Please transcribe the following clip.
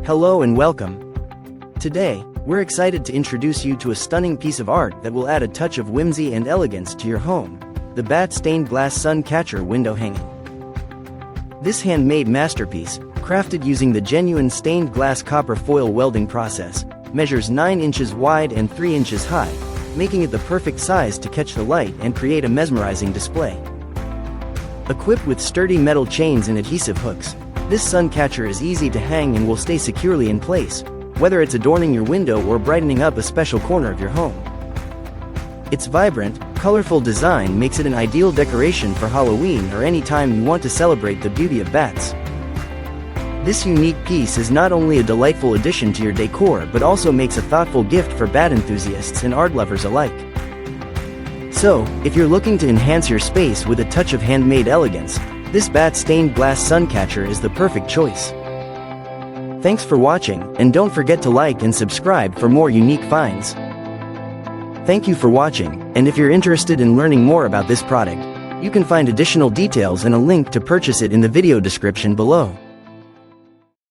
Hello and welcome. Today, we're excited to introduce you to a stunning piece of art that will add a touch of whimsy and elegance to your home, the bat stained glass sun catcher window hanging. This handmade masterpiece, crafted using the genuine stained glass copper foil welding process, measures 9 inches wide and 3 inches high, making it the perfect size to catch the light and create a mesmerizing display. Equipped with sturdy metal chains and adhesive hooks, this sun catcher is easy to hang and will stay securely in place, whether it's adorning your window or brightening up a special corner of your home. Its vibrant, colorful design makes it an ideal decoration for Halloween or any time you want to celebrate the beauty of bats. This unique piece is not only a delightful addition to your decor but also makes a thoughtful gift for bat enthusiasts and art lovers alike. So, if you're looking to enhance your space with a touch of handmade elegance, this bat stained glass sun catcher is the perfect choice. Thanks for watching, and don't forget to like and subscribe for more unique finds. Thank you for watching, and if you're interested in learning more about this product, you can find additional details and a link to purchase it in the video description below.